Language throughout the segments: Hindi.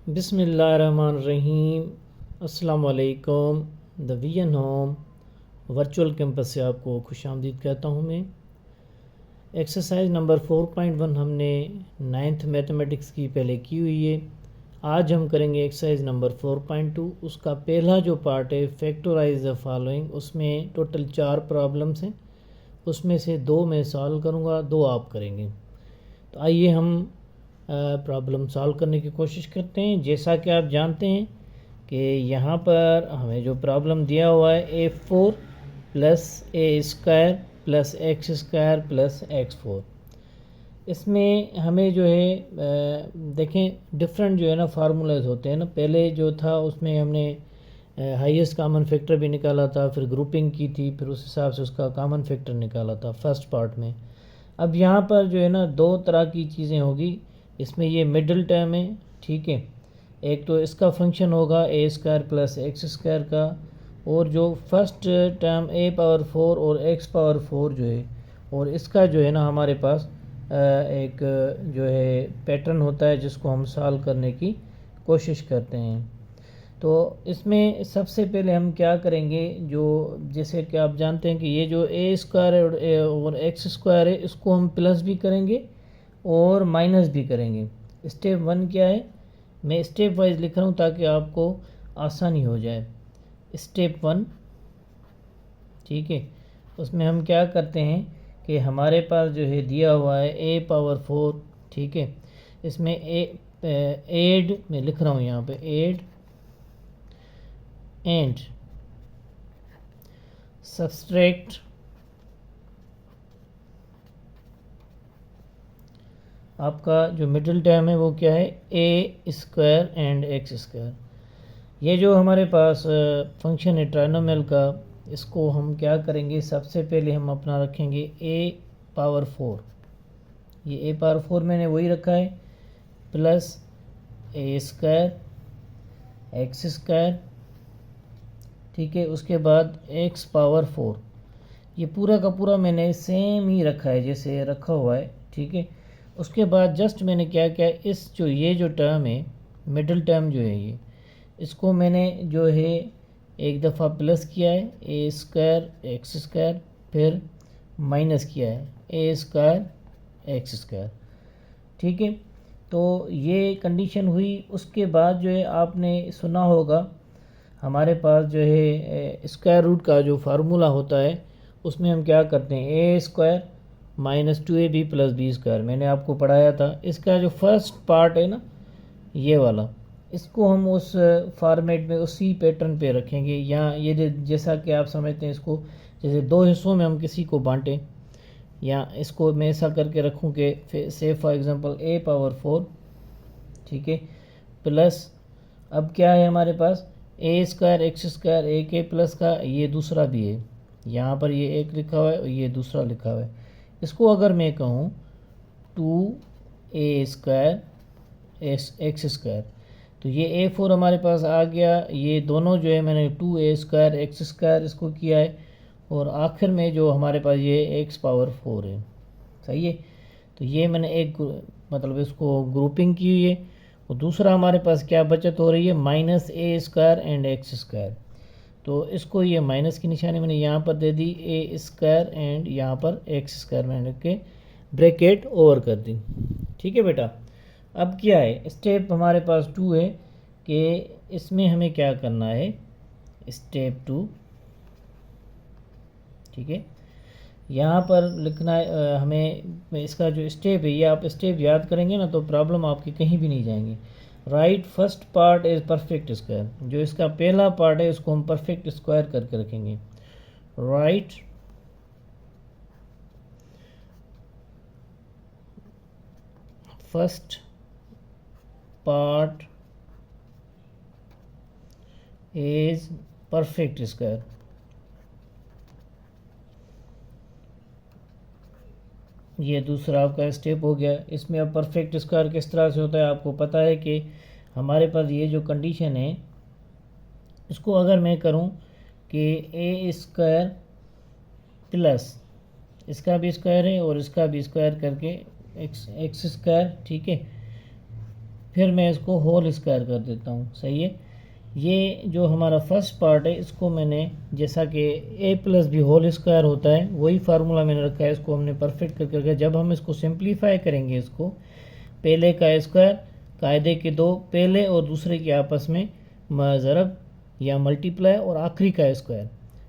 बिस्मिल्लाहिर्रहमानिर्रहीम। अस्सलाम वालेकुम। The vision home virtual campus से आपको खुशामदीद कहता हूँ मैं। एक्सरसाइज नंबर 4.1 हमने 9th मैथमेटिक्स की पहले की हुई है। आज हम करेंगे एक्सरसाइज नंबर 4.2। उसका पहला जो पार्ट है फैक्टराइज द फॉलोइंग, उसमें टोटल 4 प्रॉब्लम्स हैं। उसमें से 2 मैं सॉल्व करूँगा, 2 आप करेंगे। तो आइए हम प्रॉब्लम सॉल्व करने की कोशिश करते हैं। जैसा कि आप जानते हैं कि यहाँ पर हमें जो प्रॉब्लम दिया हुआ है a4 plus a square plus x square plus x4। इसमें हमें जो है देखें डिफरेंट जो है ना फार्मूलाज होते हैं ना। पहले जो था उसमें हमने हाईएस्ट कॉमन फैक्टर भी निकाला था, फिर ग्रुपिंग की थी, फिर उस हिसाब से उसका कॉमन फैक्टर निकाला था फर्स्ट पार्ट में। अब यहाँ पर जो है ना 2 तरह की चीज़ें होगी। इसमें ये मिडिल टर्म है, ठीक है। एक तो इसका फंक्शन होगा ए स्क्वायर प्लस एक्स स्क्वायर का, और जो फर्स्ट टर्म ए पावर 4 और एक्स पावर 4 जो है, और इसका जो है ना हमारे पास एक जो है पैटर्न होता है जिसको हम सॉल्व करने की कोशिश करते हैं। तो इसमें सबसे पहले हम क्या करेंगे, जो जैसे कि आप जानते हैं कि ये जो ए स्क्वायर और एक्स स्क्वायर है इसको हम प्लस भी करेंगे और माइनस भी करेंगे। स्टेप 1 क्या है, मैं स्टेप वाइज लिख रहा हूँ ताकि आपको आसानी हो जाए। स्टेप 1, ठीक है, उसमें हम क्या करते हैं कि हमारे पास जो है दिया हुआ है ए पावर 4, ठीक है। इसमें एड मैं लिख रहा हूँ यहाँ पे एड एंड सब्सट्रैक्ट आपका जो मिडिल टर्म है वो क्या है ए स्क्वायर एंड एक्स स्क्वायर। ये जो हमारे पास फंक्शन है ट्राइनोमियल का, इसको हम क्या करेंगे, सबसे पहले हम अपना रखेंगे ए पावर 4। ये ए पावर 4 मैंने वही रखा है plus a square x square, ठीक है। उसके बाद एक्स पावर 4, ये पूरा का पूरा मैंने सेम ही रखा है जैसे रखा हुआ है, ठीक है। उसके बाद जस्ट मैंने क्या किया, इस जो ये जो टर्म है मिडिल टर्म जो है ये, इसको मैंने जो है एक दफ़ा प्लस किया है ए स्क्वायर एक्स स्क्वायर, फिर माइनस किया है ए स्क्वायर एक्स स्क्वायर, ठीक है। तो ये कंडीशन हुई। उसके बाद जो है आपने सुना होगा हमारे पास जो है स्क्वायर रूट का जो फार्मूला होता है उसमें हम क्या करते हैं a square minus 2ab plus b square, मैंने आपको पढ़ाया था। इसका जो फर्स्ट पार्ट है ना ये वाला, इसको हम उस फॉर्मेट में उसी पैटर्न पे रखेंगे। यहाँ ये जैसा कि आप समझते हैं इसको, जैसे 2 हिस्सों में हम किसी को बांटें, या इसको मैं ऐसा करके रखूँ कि से फॉर एग्ज़ाम्पल ए पावर 4, ठीक है, प्लस अब क्या है हमारे पास ए स्क्वायर एक्स स्क्वायर, ए के प्लस का ये दूसरा भी है, यहाँ पर ये एक लिखा हुआ है और ये दूसरा लिखा हुआ है। इसको अगर मैं कहूँ 2a स्क्वायर एक्स स्क्वायर, तो ये a4 हमारे पास आ गया। ये दोनों जो है मैंने 2a स्क्वायर एक्स स्क्वायर इसको किया है, और आखिर में जो हमारे पास ये x पावर 4 है, सही है। तो ये मैंने एक मतलब इसको ग्रुपिंग की हुई है। और दूसरा हमारे पास क्या बचत हो रही है, minus A square and x square. तो इसको ये माइनस की निशानी मैंने यहाँ पर दे दी, ए स्क्वायर एंड यहाँ पर एक्स स्क्वायर मैंने के ब्रैकेट ओवर कर दी, ठीक है बेटा। अब क्या है, स्टेप हमारे पास 2 है कि इसमें हमें क्या करना है, स्टेप 2, ठीक है। यहाँ पर लिखना है हमें इसका जो स्टेप है, ये आप स्टेप याद करेंगे ना तो प्रॉब्लम आपकी कहीं भी नहीं जाएंगी। Right first part is perfect square, जो इसका पहला पार्ट है उसको हम परफेक्ट स्क्वायर करके रखेंगे। Right first part is perfect square. ये दूसरा आपका स्टेप हो गया। इसमें अब परफेक्ट स्क्वायर किस तरह से होता है आपको पता है कि हमारे पास ये जो कंडीशन है, इसको अगर मैं करूं कि ए स्क्वायर प्लस इसका भी स्क्वायर है और इसका भी स्क्वायर करके एक्स स्क्वायर, ठीक है, फिर मैं इसको होल स्क्वायर कर देता हूँ। सही है। ये जो हमारा फर्स्ट पार्ट है इसको मैंने, जैसा कि a plus b whole square होता है वही फार्मूला मैंने रखा है, इसको हमने परफेक्ट करके रखा है। जब हम इसको सिंप्लीफाई करेंगे, इसको पहले का स्क्वायर, कायदे के दो, पहले और दूसरे के आपस में ज़रब या मल्टीप्लाई और आखिरी का स्क्वायर,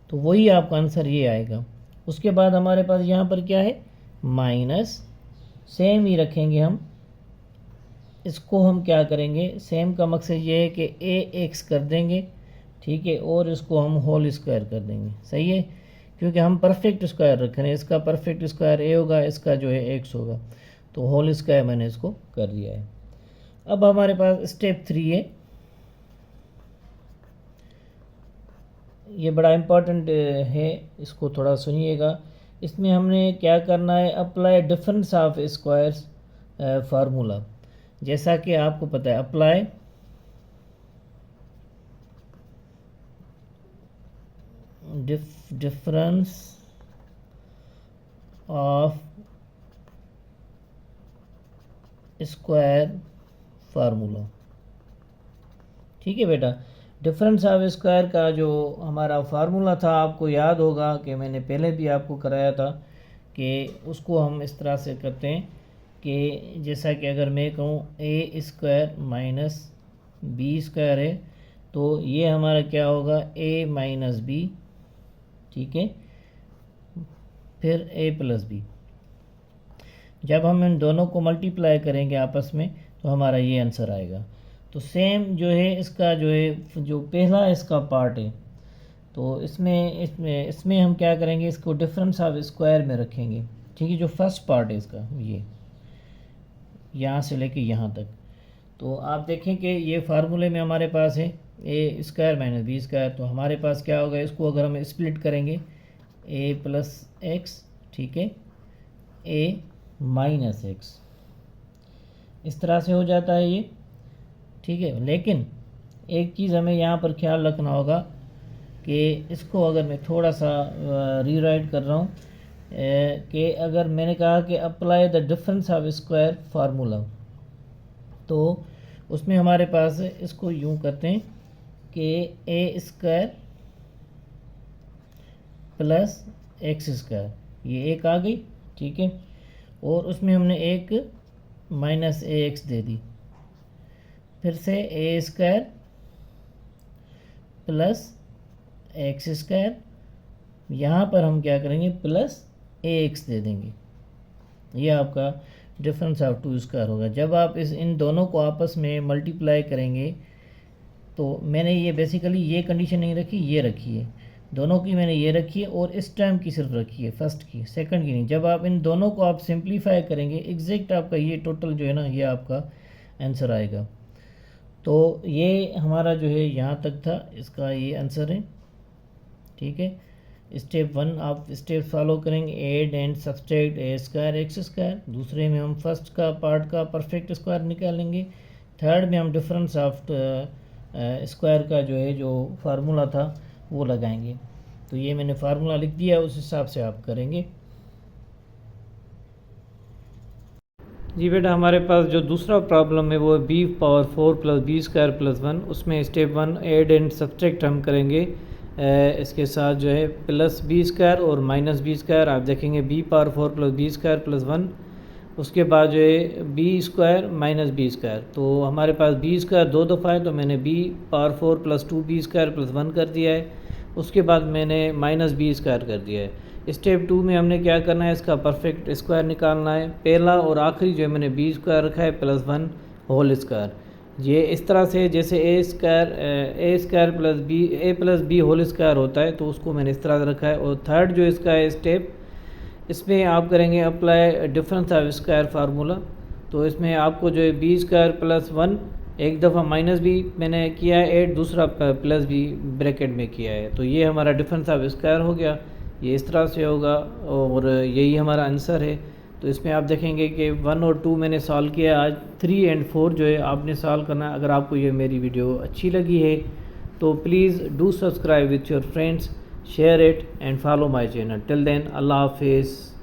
तो वही आपका आंसर ये आएगा। उसके बाद हमारे पास यहाँ पर क्या है, माइनस, सेम ही रखेंगे हम। इसको हम क्या करेंगे, सेम का मकसद ये है कि ए एक्स कर देंगे, ठीक है, और इसको हम होल स्क्वायर कर देंगे। सही है, क्योंकि हम परफेक्ट स्क्वायर रख रहे हैं। इसका परफेक्ट स्क्वायर ए होगा, इसका जो है एक्स होगा, तो होल स्क्वायर मैंने इसको कर दिया है। अब हमारे पास स्टेप 3 है, ये बड़ा इम्पोर्टेंट है, इसको थोड़ा सुनिएगा। इसमें हमने क्या करना है, apply difference of squares formula. जैसा कि आपको पता है, apply difference of square formula. ठीक है बेटा, डिफरेंस ऑफ स्क्वायर का जो हमारा फार्मूला था, आपको याद होगा कि मैंने पहले भी आपको कराया था कि उसको हम इस तरह से करते हैं कि जैसा कि अगर मैं कहूँ ए स्क्वायर माइनस बी स्क्वायर है, तो ये हमारा क्या होगा, ए माइनस बी, ठीक है, फिर ए प्लस बी। जब हम इन दोनों को मल्टीप्लाई करेंगे आपस में, तो हमारा ये आंसर आएगा। तो सेम जो है इसका जो है, जो पहला इसका पार्ट है, तो इसमें हम क्या करेंगे, इसको डिफरेंस ऑफ स्क्वायर में रखेंगे। ठीक है, जो फर्स्ट पार्ट है इसका, ये यहाँ से लेके यहाँ तक, तो आप देखें कि ये फार्मूले में हमारे पास है ए स्क्वायर माइनस बी स्क्वायर। तो हमारे पास क्या होगा, इसको अगर हम स्प्लिट करेंगे, ए प्लस एक्स, ठीक है, ए माइनस एक्स, इस तरह से हो जाता है ये। ठीक है, लेकिन एक चीज़ हमें यहाँ पर ख्याल रखना होगा कि इसको अगर मैं थोड़ा सा रीराइट कर रहा हूँ, कि अगर मैंने कहा कि apply the difference of square formula, तो उसमें हमारे पास इसको यूँ करते हैं कि ए स्क्वायर प्लस एक्स स्क्वायर, ये एक आ गई, ठीक है, और उसमें हमने एक माइनस ए एक्स दे दी, फिर से ए स्क्वायर प्लस एक्स स्क्वायर, यहाँ पर हम क्या करेंगे, प्लस ए एक्स दे देंगे। ये आपका डिफरेंस ऑफ टू स्क्वायर होगा। जब आप इन दोनों को आपस में मल्टीप्लाई करेंगे, तो मैंने ये बेसिकली ये कंडीशन नहीं रखी, ये रखी है, दोनों की मैंने ये रखी है, और इस टाइम की सिर्फ रखी है, फर्स्ट की, सेकंड की नहीं। जब आप इन दोनों को आप सिंप्लीफाई करेंगे, एग्जैक्ट आपका ये टोटल जो है ना, ये आपका आंसर आएगा। तो ये हमारा जो है यहाँ तक था, इसका ये आंसर है। ठीक है, स्टेप 1 आप स्टेप फॉलो करेंगे, add and subtract A square x square. दूसरे में हम फर्स्ट का पार्ट का परफेक्ट स्क्वायर निकालेंगे। थर्ड में हम डिफरेंस ऑफ स्क्वायर का जो है, जो फार्मूला था वो लगाएंगे। तो ये मैंने फार्मूला लिख दिया, उस हिसाब से आप करेंगे। जी बेटा, हमारे पास जो दूसरा प्रॉब्लम है वो b power 4 plus b square plus 1। उसमें स्टेप 1 ऐड एंड सब्सट्रैक्ट हम करेंगे, इसके साथ जो है प्लस बी स्क्वायर और माइनस बी स्क्वायर। आप देखेंगे b power 4 plus b square plus 1, उसके बाद जो है b square minus b square. तो हमारे पास बी स्क्वायर 2 दफ़ा है, तो मैंने b power 4 plus 2 b square plus 1 कर दिया है। उसके बाद मैंने माइनस बी स्क्वायर कर दिया है। स्टेप 2 में हमने क्या करना है, इसका परफेक्ट स्क्वायर निकालना है। पहला और आखिरी जो है मैंने बी स्क्वायर रखा है प्लस 1 होल स्क्वायर। ये इस तरह से जैसे a square plus b whole square होता है, तो उसको मैंने इस तरह से रखा है। और थर्ड जो इसका है स्टेप, इसमें आप करेंगे apply difference of square formula. तो इसमें आपको जो है बी स्क्वायर प्लस 1 एक दफ़ा माइनस भी मैंने किया है ऐड, दूसरा प्लस भी ब्रैकेट में किया है। तो ये हमारा डिफरेंस ऑफ स्क्वायर हो गया, ये इस तरह से होगा, और यही हमारा आंसर है। तो इसमें आप देखेंगे कि 1 और 2 मैंने सॉल्व किया। आज 3 एंड 4 जो है आपने सॉल्व करना है। अगर आपको ये मेरी वीडियो अच्छी लगी है तो please do subscribe with your friends, share it and follow my channel. Till then, अल्लाह हाफिज़।